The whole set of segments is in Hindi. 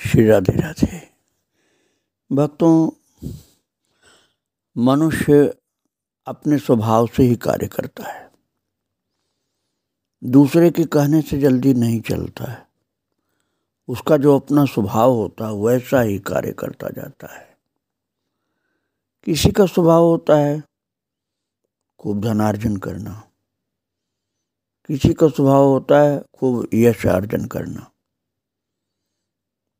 श्री राधे राधे। भक्तों, मनुष्य अपने स्वभाव से ही कार्य करता है, दूसरे के कहने से जल्दी नहीं चलता है। उसका जो अपना स्वभाव होता है वैसा ही कार्य करता जाता है। किसी का स्वभाव होता है खूब धनार्जन करना, किसी का स्वभाव होता है खूब यश अर्जन करना,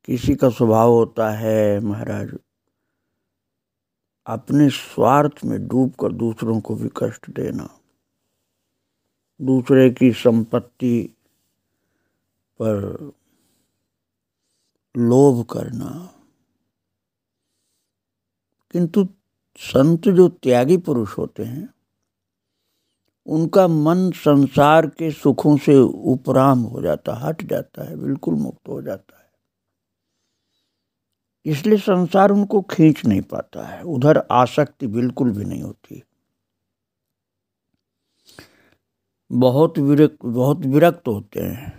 किसी का स्वभाव होता है महाराज अपने स्वार्थ में डूबकर दूसरों को भी कष्ट देना, दूसरे की संपत्ति पर लोभ करना। किंतु संत जो त्यागी पुरुष होते हैं उनका मन संसार के सुखों से उपराम हो जाता, हट जाता है, बिल्कुल मुक्त हो जाता है। इसलिए संसार उनको खींच नहीं पाता है, उधर आसक्ति बिल्कुल भी नहीं होती। बहुत विरक्त होते हैं,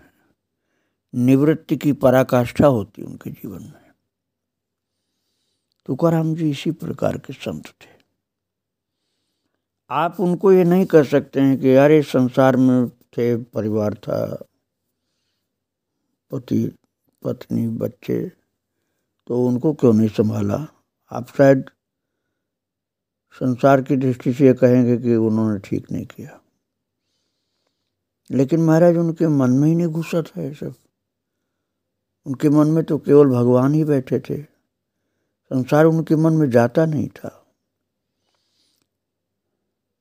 निवृत्ति की पराकाष्ठा होती उनके जीवन में। तुकाराम जी इसी प्रकार के संत थे। आप उनको ये नहीं कर सकते हैं कि अरे संसार में थे, परिवार था, पति पत्नी बच्चे, तो उनको क्यों नहीं संभाला। आप शायद संसार की दृष्टि से ये कहेंगे कि उन्होंने ठीक नहीं किया, लेकिन महाराज उनके मन में ही नहीं घुसा था ये सब। उनके मन में तो केवल भगवान ही बैठे थे, संसार उनके मन में जाता नहीं था।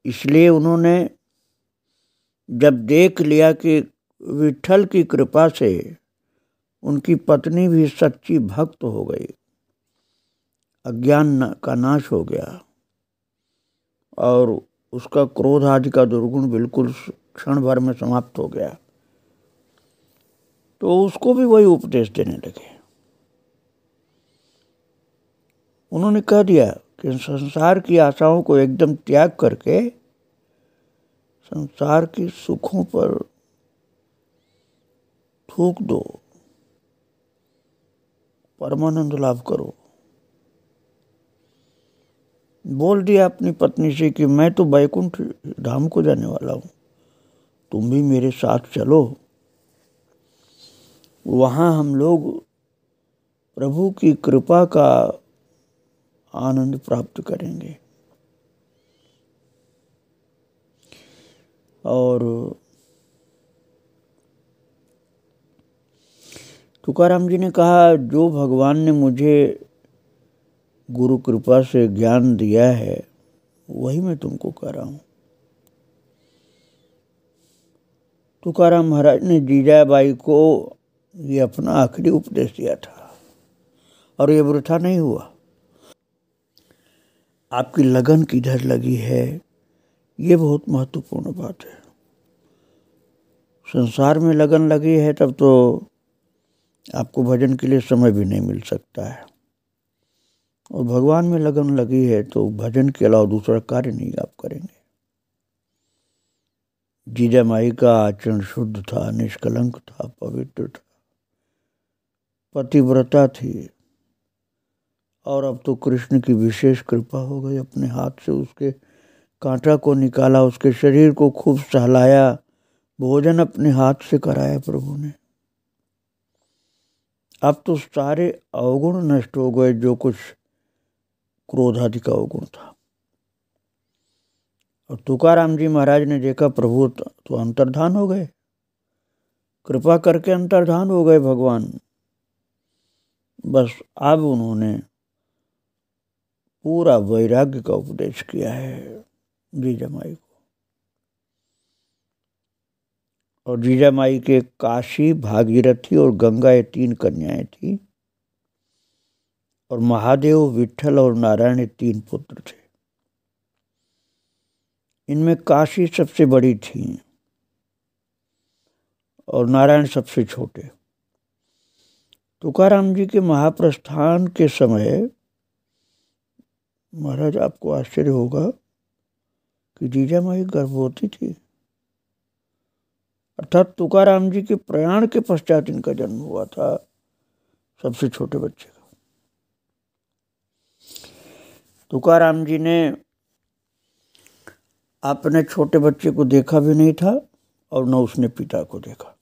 इसलिए उन्होंने जब देख लिया कि विठल की कृपा से उनकी पत्नी भी सच्ची भक्त हो गई, अज्ञान का नाश हो गया और उसका क्रोध आदि का दुर्गुण बिल्कुल क्षण भर में समाप्त हो गया, तो उसको भी वही उपदेश देने लगे। उन्होंने कह दिया कि संसार की आशाओं को एकदम त्याग करके संसार के सुखों पर थूक दो, परमानंद लाभ करो। बोल दिया अपनी पत्नी से कि मैं तो बैकुंठ धाम को जाने वाला हूँ, तुम भी मेरे साथ चलो, वहाँ हम लोग प्रभु की कृपा का आनंद प्राप्त करेंगे। और तुकाराम जी ने कहा, जो भगवान ने मुझे गुरु कृपा से ज्ञान दिया है वही मैं तुमको कह रहा हूँ। तुकाराम महाराज ने जीजाबाई को ये अपना आखिरी उपदेश दिया था और ये वृथा नहीं हुआ। आपकी लगन किधर लगी है ये बहुत महत्वपूर्ण बात है। संसार में लगन लगी है तब तो आपको भजन के लिए समय भी नहीं मिल सकता है, और भगवान में लगन लगी है तो भजन के अलावा दूसरा कार्य नहीं आप करेंगे। जीजामाई का आचरण शुद्ध था, निष्कलंक था, पवित्र था, पतिव्रता थी, और अब तो कृष्ण की विशेष कृपा हो गई। अपने हाथ से उसके कांटा को निकाला, उसके शरीर को खूब सहलाया, भोजन अपने हाथ से कराया प्रभु ने। अब तो सारे अवगुण नष्ट हो गए, जो कुछ क्रोधादि का अवगुण था। और तुकाराम जी महाराज ने देखा प्रभु तो अंतर्धान हो गए, कृपा करके अंतर्धान हो गए भगवान। बस अब उन्होंने पूरा वैराग्य का उपदेश किया है जीजामाई को। और जीजामाई के काशी, भागीरथी और गंगा ये 3 कन्याएं थी, और महादेव, विठल और नारायण ये 3 पुत्र थे। इनमें काशी सबसे बड़ी थी और नारायण सबसे छोटे। तुकाराम जी के महाप्रस्थान के समय महाराज आपको आश्चर्य होगा कि जीजामाई गर्भवती थी, अर्थात तुकाराम जी के प्रयाण के पश्चात इनका जन्म हुआ था। सबसे छोटे बच्चे का। तुकाराम जी ने अपने छोटे बच्चे को देखा भी नहीं था और न उसने पिता को देखा।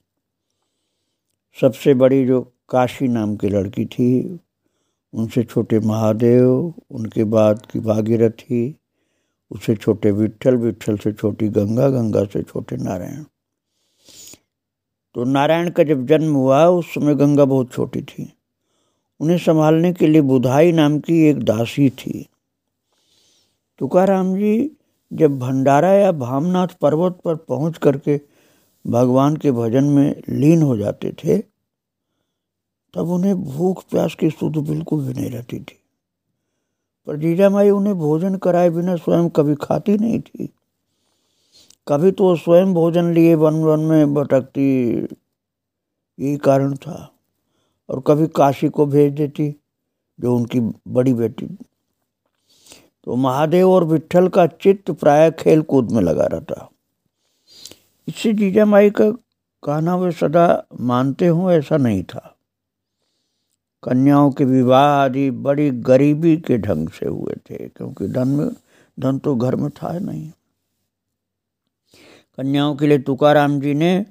सबसे बड़ी जो काशी नाम की लड़की थी, उनसे छोटे महादेव, उनके बाद की भागीरथी, उससे छोटे विट्ठल, विट्ठल से छोटी गंगा, गंगा से छोटे नारायण। तो नारायण का जब जन्म हुआ उस समय गंगा बहुत छोटी थी। उन्हें संभालने के लिए बुधाई नाम की एक दासी थी। तुकाराम जी जब भंडारा या भामनाथ पर्वत पर पहुंच करके भगवान के भजन में लीन हो जाते थे, तब उन्हें भूख प्यास की सुध बिल्कुल भी नहीं रहती थी। पर जीजामाई उन्हें भोजन कराए बिना स्वयं कभी खाती नहीं थी। कभी तो स्वयं भोजन लिए वन वन में भटकती, यही कारण था। और कभी काशी को भेज देती, जो उनकी बड़ी बेटी। तो महादेव और विट्ठल का चित्त प्राय खेल कूद में लगा रहता। इससे जीजामाई का कहना वे सदा मानते हों ऐसा नहीं था। कन्याओं के विवाह आदि बड़ी गरीबी के ढंग से हुए थे, क्योंकि धन तो घर में था नहीं। कन्याओं के लिए तुकाराम जी ने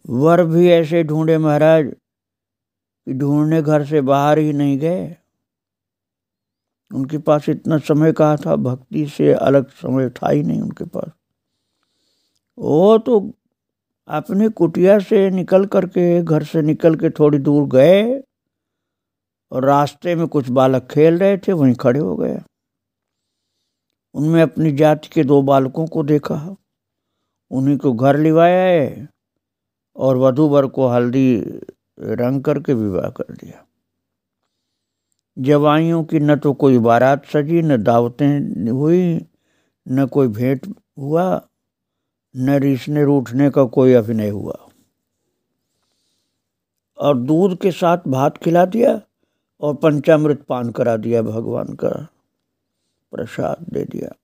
वर भी ऐसे ढूंढे महाराज कि ढूंढने घर से बाहर ही नहीं गए। उनके पास इतना समय कहाँ था, भक्ति से अलग समय था ही नहीं उनके पास। वो तो अपनी कुटिया से निकल करके, घर से निकल के थोड़ी दूर गए और रास्ते में कुछ बालक खेल रहे थे, वहीं खड़े हो गए। उनमें अपनी जाति के 2 बालकों को देखा, उन्हीं को घर लिवाया है और वधू वर को हल्दी रंग करके विवाह कर दिया। जवाइयों की न तो कोई बारात सजी, न दावतें हुई, न कोई भेंट हुआ, न रीसने रूठने का कोई अभिनय हुआ। और दूध के साथ भात खिला दिया और पंचामृत पान करा दिया, भगवान का प्रसाद दे दिया।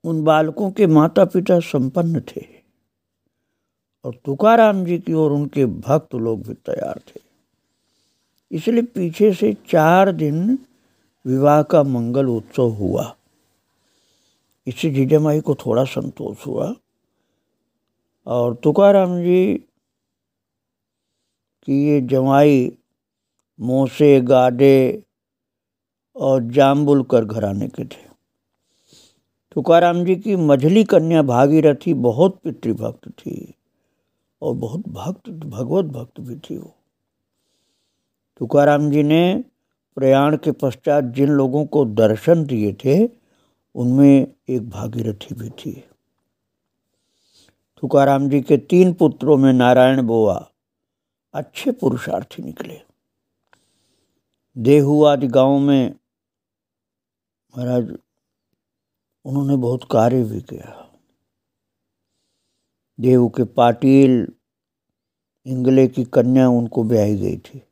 उन बालकों के माता पिता संपन्न थे और तुकाराम जी की ओर उनके भक्त लोग भी तैयार थे। इसलिए पीछे से 4 दिन विवाह का मंगल उत्सव हुआ। इससे जीजामाई को थोड़ा संतोष हुआ और तुकाराम जी की ये जमाई मोसे, गाडे और जाम्बुलकर घराने के थे। तुकाराम जी की मझली कन्या भागीरथी बहुत पितृभक्त थी और बहुत भगवत भक्त भी थी वो। तुकाराम जी ने प्रयाण के पश्चात जिन लोगों को दर्शन दिए थे, उनमें एक भागीरथी भी थी। तुकाराम जी के 3 पुत्रों में नारायण बोआ अच्छे पुरुषार्थी निकले। देहू आदि गांव में महाराज उन्होंने बहुत कार्य भी किया। देहू के पाटिल इंगले की कन्या उनको ब्याही गई थी।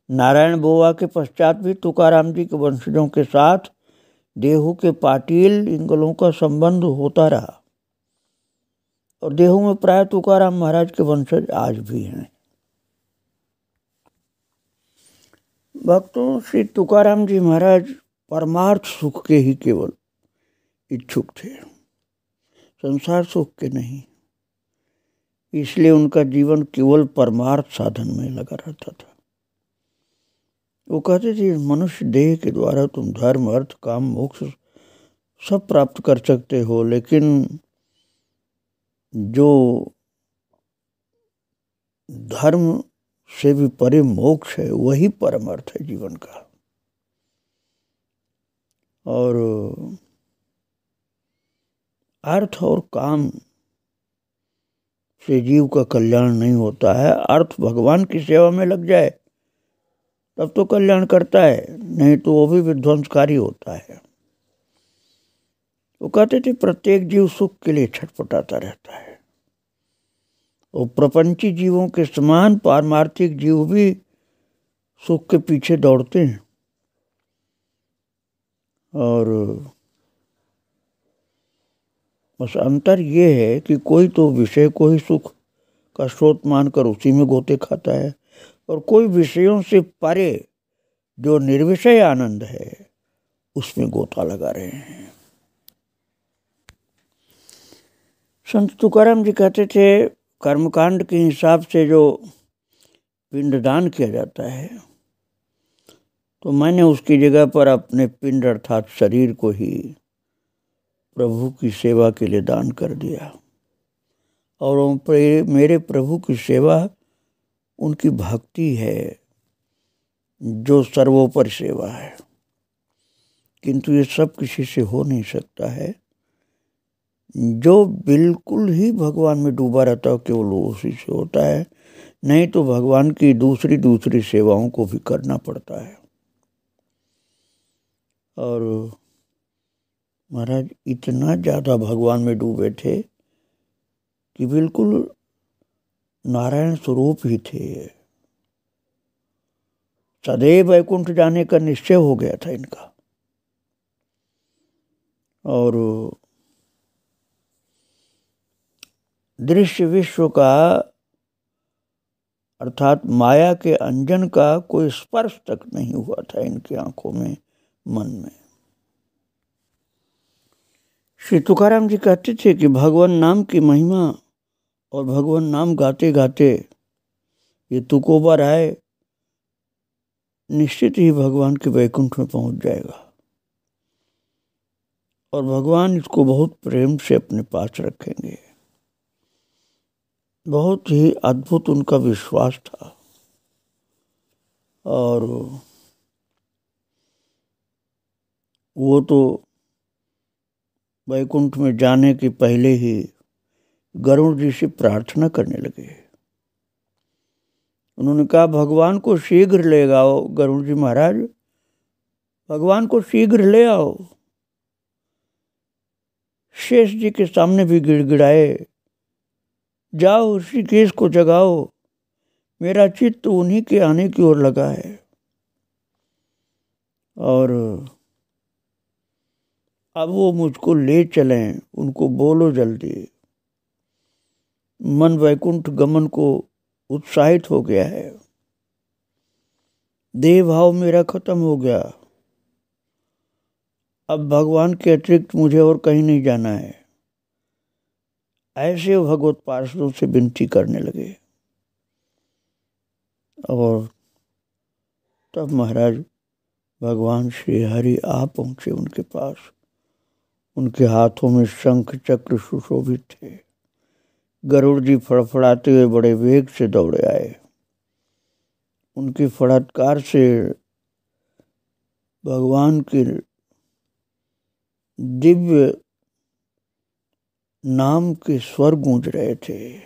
नारायण बोआ के पश्चात भी तुकाराम जी के वंशजों के साथ देहू के पाटिल इंगलों का संबंध होता रहा और देहू में प्राय तुकाराम महाराज के वंशज आज भी हैं। भक्तों, श्री तुकाराम जी महाराज परमार्थ सुख के ही केवल इच्छुक थे, संसार सुख के नहीं। इसलिए उनका जीवन केवल परमार्थ साधन में लगा रहता था। वो कहते थे, मनुष्य देह के द्वारा तुम धर्म, अर्थ, काम, मोक्ष सब प्राप्त कर सकते हो, लेकिन जो धर्म से भी परे मोक्ष है, वही परम अर्थ है जीवन का। और अर्थ और काम से जीव का कल्याण नहीं होता है। अर्थ भगवान की सेवा में लग जाए तब तो कल्याण करता है, नहीं तो वो भी विध्वंसकारी होता है। वो कहते थे, प्रत्येक जीव सुख के लिए छटपटाता रहता है और प्रपंची जीवों के समान पारमार्थिक जीव भी सुख के पीछे दौड़ते हैं। और बस अंतर ये है कि कोई तो विषय को ही सुख का स्रोत मानकर उसी में गोते खाता है और कोई विषयों से परे जो निर्विषय आनंद है उसमें गोता लगा रहे हैं। संत तुकाराम जी कहते थे, कर्मकांड के हिसाब से जो पिंडदान किया जाता है, तो मैंने उसकी जगह पर अपने पिंड अर्थात शरीर को ही प्रभु की सेवा के लिए दान कर दिया। और मेरे प्रभु की सेवा उनकी भक्ति है जो सर्वोपरि सेवा है। किंतु ये सब किसी से हो नहीं सकता है। जो बिल्कुल ही भगवान में डूबा रहता है केवल उसी से होता है, नहीं तो भगवान की दूसरी सेवाओं को भी करना पड़ता है। और महाराज इतना ज़्यादा भगवान में डूबे थे कि बिल्कुल नारायण स्वरूप ही थे। सदैव वैकुंठ जाने का निश्चय हो गया था इनका। और दृश्य विश्व का अर्थात माया के अंजन का कोई स्पर्श तक नहीं हुआ था इनकी आंखों में, मन में। श्री तुकाराम जी कहते थे कि भगवान नाम की महिमा और भगवान नाम गाते गाते ये तुकोबर आए, निश्चित ही भगवान के वैकुंठ में पहुंच जाएगा। और भगवान इसको बहुत प्रेम से अपने पास रखेंगे। बहुत ही अद्भुत उनका विश्वास था। और वो तो वैकुंठ में जाने के पहले ही गरुड़ जी से प्रार्थना करने लगे। उन्होंने कहा, भगवान को शीघ्र ले आओ। गरुड़ जी महाराज, भगवान को शीघ्र ले आओ। शेष जी के सामने भी गिड़गिड़ाए, जाओ ऋषिकेश को जगाओ, मेरा चित्त उन्हीं के आने की ओर लगा है। और अब वो मुझको ले चलें, उनको बोलो जल्दी। मन वैकुंठ गमन को उत्साहित हो गया है। देह भाव मेरा खत्म हो गया। अब भगवान के अतिरिक्त मुझे और कहीं नहीं जाना है। ऐसे भगवत पार्षदों से विनती करने लगे। और तब महाराज भगवान श्री हरि आ पहुंचे उनके पास। उनके हाथों में शंख चक्र सुशोभित थे। गरुड़ जी फड़फड़ाते हुए बड़े वेग से दौड़े आए। उनके फड़त्कार से भगवान के दिव्य नाम के स्वर गूंज रहे थे।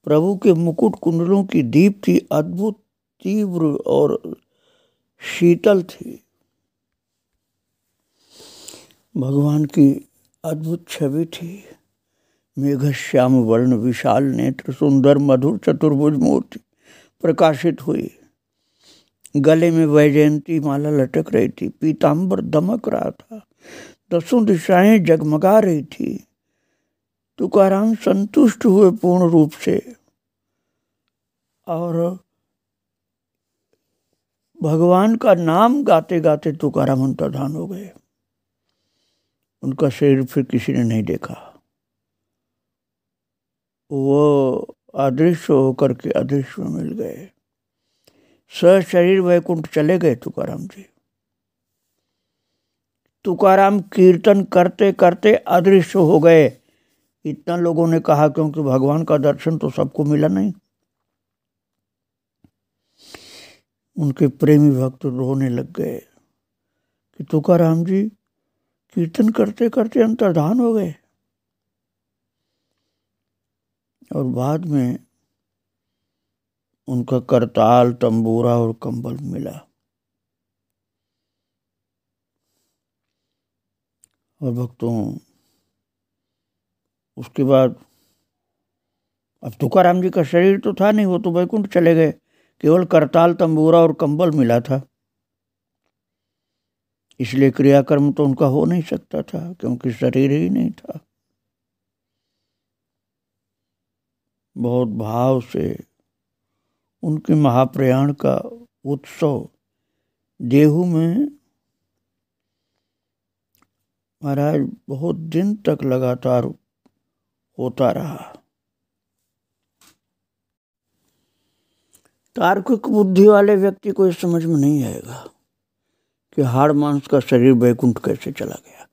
प्रभु के मुकुट कुंडलों की दीप्ति अद्भुत, तीव्र और शीतल थी। भगवान की अद्भुत छवि थी। मेघश्याम वर्ण, विशाल नेत्र, सुंदर मधुर चतुर्भुज मूर्ति प्रकाशित हुई। गले में वैजयंती माला लटक रही थी। पीतांबर दमक रहा था। दसों दिशाएं जगमगा रही थी। तुकाराम संतुष्ट हुए पूर्ण रूप से और भगवान का नाम गाते गाते तुकाराम अंतर्धान हो गए। उनका शरीर फिर किसी ने नहीं देखा। वो अदृश्य होकर के अदृश्य में मिल गए। शरीर वैकुंठ चले गए तुकाराम जी। तुकाराम कीर्तन करते करते अदृश्य हो गए। इतना लोगों ने कहा, क्योंकि भगवान का दर्शन तो सबको मिला नहीं। उनके प्रेमी भक्त रोने लग गए कि तुकाराम जी कीर्तन करते करते अंतर्धान हो गए। और बाद में उनका करताल, तंबूरा और कंबल मिला। और भक्तों, उसके बाद अब तुकाराम जी का शरीर तो था नहीं, वो तो वैकुंठ चले गए। केवल करताल, तंबूरा और कंबल मिला था। इसलिए क्रियाकर्म तो उनका हो नहीं सकता था, क्योंकि शरीर ही नहीं था। बहुत भाव से उनके महाप्रयाण का उत्सव देहू में महाराज बहुत दिन तक लगातार होता रहा। तार्किक बुद्धि वाले व्यक्ति को इस समझ में नहीं आएगा कि हाड़ मांस का शरीर वैकुंठ कैसे चला गया।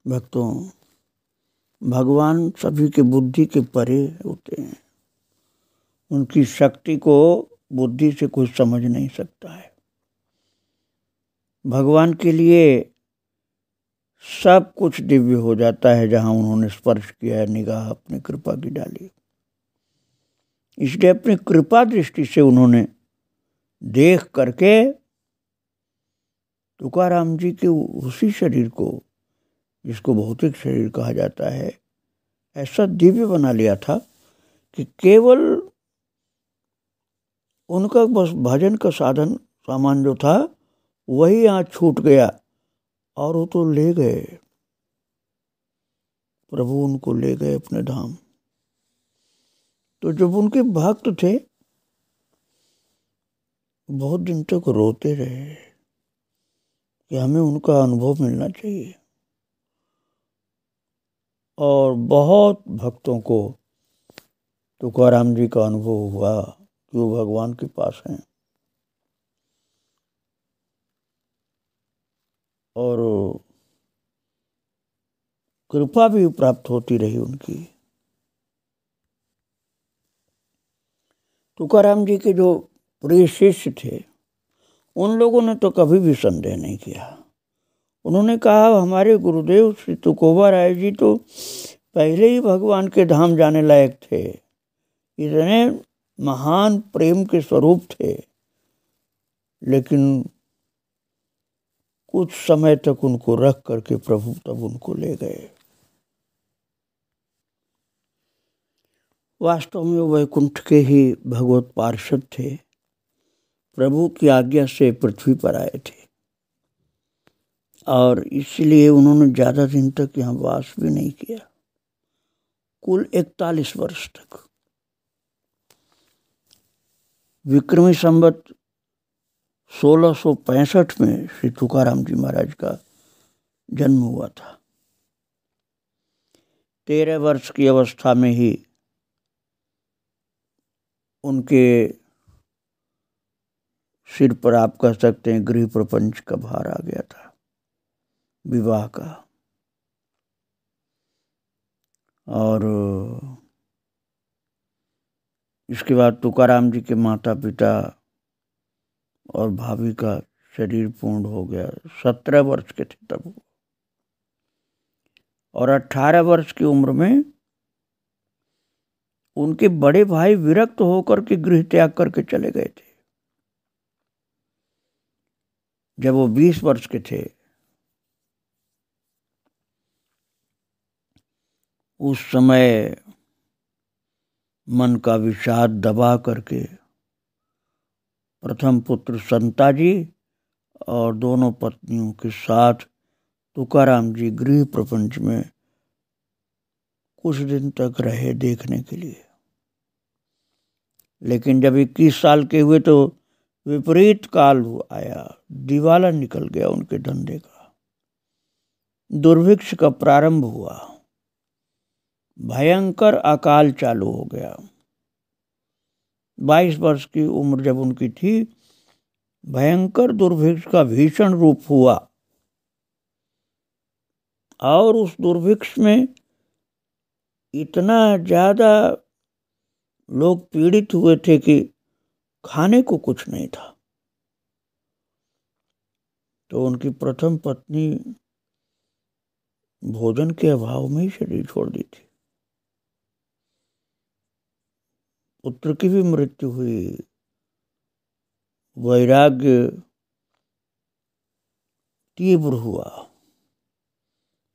भक्तों, भगवान सभी के बुद्धि के परे होते हैं। उनकी शक्ति को बुद्धि से कोई समझ नहीं सकता है। भगवान के लिए सब कुछ दिव्य हो जाता है जहां उन्होंने स्पर्श किया है, निगाह अपनी कृपा की डाली। इसलिए अपनी कृपा दृष्टि से उन्होंने देख करके तुकाराम जी के उसी शरीर को, जिसको भौतिक शरीर कहा जाता है, ऐसा दिव्य बना लिया था कि केवल उनका बस भजन का साधन सामान जो था वही यहाँ छूट गया और वो तो ले गए, प्रभु उनको ले गए अपने धाम। तो जब उनके भक्त थे बहुत दिन तक रोते रहे कि हमें उनका अनुभव मिलना चाहिए। और बहुत भक्तों को तुकाराम जी का अनुभव हुआ कि वो भगवान के पास हैं और कृपा भी प्राप्त होती रही उनकी। तुकाराम जी के जो प्रिय शिष्य थे उन लोगों ने तो कभी भी संदेह नहीं किया। उन्होंने कहा हमारे गुरुदेव श्री तुकोबा राय जी तो पहले ही भगवान के धाम जाने लायक थे, इतने महान प्रेम के स्वरूप थे, लेकिन कुछ समय तक उनको रख करके प्रभु तब उनको ले गए। वास्तव में वैकुंठ के ही भगवत पार्षद थे, प्रभु की आज्ञा से पृथ्वी पर आए थे और इसलिए उन्होंने ज़्यादा दिन तक यहाँ वास भी नहीं किया, कुल 41 वर्ष तक। विक्रमी संवत 1665 में श्री तुकाराम जी महाराज का जन्म हुआ था। 13 वर्ष की अवस्था में ही उनके सिर पर आप कह सकते हैं गृह प्रपंच का भार आ गया था, विवाह का। और इसके बाद तुकाराम जी के माता पिता और भाभी का शरीर पूर्ण हो गया। 17 वर्ष के थे तब, और 18 वर्ष की उम्र में उनके बड़े भाई विरक्त होकर के गृह त्याग करके चले गए थे। जब वो 20 वर्ष के थे उस समय मन का विषाद दबा करके प्रथम पुत्र संताजी और दोनों पत्नियों के साथ तुकाराम जी गृह प्रपंच में कुछ दिन तक रहे देखने के लिए। लेकिन जब 21 साल के हुए तो विपरीत काल आया, दिवाला निकल गया उनके धंधे का, दुर्भिक्ष का प्रारंभ हुआ, भयंकर अकाल चालू हो गया। 22 वर्ष की उम्र जब उनकी थी, भयंकर दुर्भिक्ष का भीषण रूप हुआ और उस दुर्भिक्ष में इतना ज़्यादा लोग पीड़ित हुए थे कि खाने को कुछ नहीं था। तो उनकी प्रथम पत्नी भोजन के अभाव में ही शरीर छोड़ दी थी। पुत्र की भी मृत्यु हुई। वैराग्य तीव्र हुआ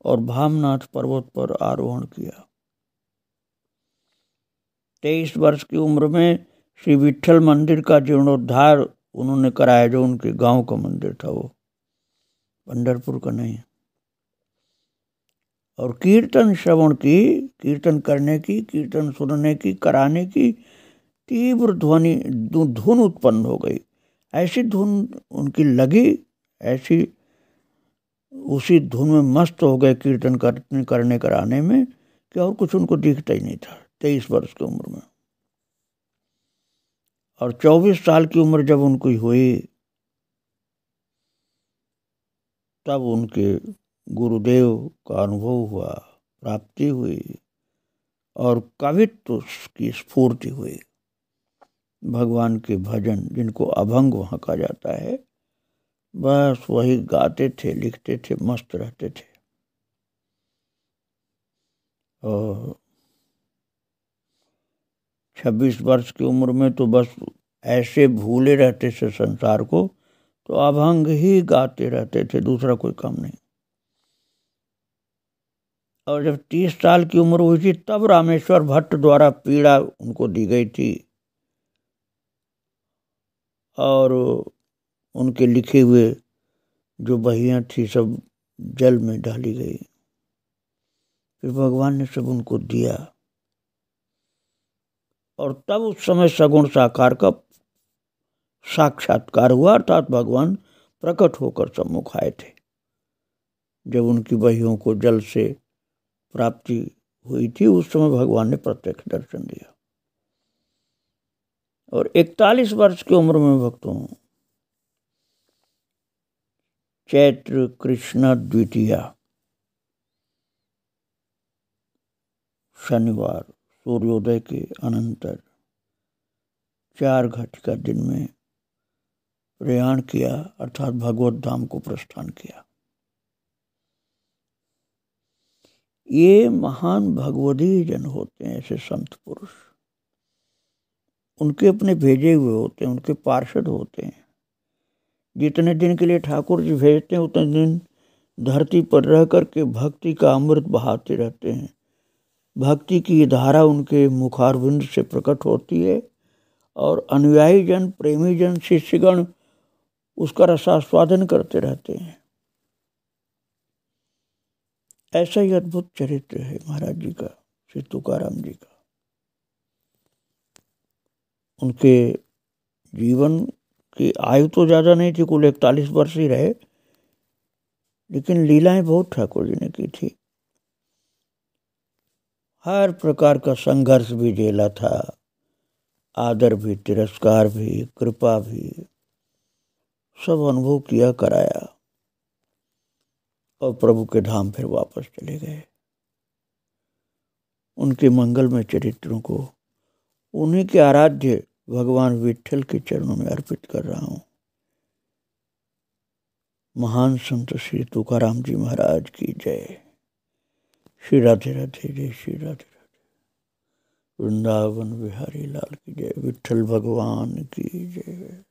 और भामनाथ पर्वत पर आरोहण किया। 23 वर्ष की उम्र में श्री विट्ठल मंदिर का जीर्णोद्धार उन्होंने कराया, जो उनके गांव का मंदिर था, वो पंढरपुर का नहीं। और कीर्तन श्रवण की, कीर्तन करने की, कीर्तन सुनने की, कराने की तीव्र धुन उत्पन्न हो गई। ऐसी धुन उनकी लगी, ऐसी उसी धुन में मस्त हो गए कीर्तन करने कराने में कि और कुछ उनको दिखता ही नहीं था। 23 वर्ष की उम्र में, और 24 साल की उम्र जब उनकी हुई तब उनके गुरुदेव का अनुभव हुआ, प्राप्ति हुई और कवित्व की स्फूर्ति हुई। भगवान के भजन जिनको अभंग वहाँ कहा जाता है, बस वही गाते थे, लिखते थे, मस्त रहते थे। और 26 वर्ष की उम्र में तो बस ऐसे भूले रहते थे संसार को, तो अभंग ही गाते रहते थे, दूसरा कोई काम नहीं। और जब 30 साल की उम्र हुई थी तब रामेश्वर भट्ट द्वारा पीड़ा उनको दी गई थी और उनके लिखे हुए जो बहियां थी सब जल में डाली गई। फिर भगवान ने सब उनको दिया और तब उस समय सगुण साकार का साक्षात्कार हुआ, अर्थात भगवान प्रकट होकर सम्मुख आए थे। जब उनकी बहियों को जल से प्राप्ति हुई थी उस समय भगवान ने प्रत्यक्ष दर्शन दिया। और 41 वर्ष की उम्र में भक्तों, चैत्र कृष्ण द्वितीया शनिवार सूर्योदय के अनंतर 4 घटिका दिन में प्रयाण किया, अर्थात भगवत धाम को प्रस्थान किया। ये महान भगवदीय जन होते हैं, ऐसे संत पुरुष, उनके अपने भेजे हुए होते हैं, उनके पार्षद होते हैं। जितने दिन के लिए ठाकुर जी भेजते हैं उतने दिन धरती पर रह करके भक्ति का अमृत बहाते रहते हैं। भक्ति की धारा उनके मुखारविंद से प्रकट होती है और अनुयायी जन, प्रेमी जन, शिष्यगण उसका रसास्वादन करते रहते हैं। ऐसा ही अद्भुत चरित्र है महाराज जी का, श्री तुकाराम जी का। उनके जीवन की आयु तो ज़्यादा नहीं थी, कुल 41 वर्ष ही रहे, लेकिन लीलाएं बहुत ठाकुर जी ने की थी। हर प्रकार का संघर्ष भी झेला था, आदर भी, तिरस्कार भी, कृपा भी, सब अनुभव किया, कराया और प्रभु के धाम फिर वापस चले गए। उनके मंगलमय चरित्रों को उन्हीं के आराध्य भगवान विट्ठल के चरणों में अर्पित कर रहा हूँ। महान संत श्री तुकाराम जी महाराज की जय। श्री राधे राधे, जय श्री राधे राधे। वृंदावन बिहारी लाल की जय। विट्ठल भगवान की जय।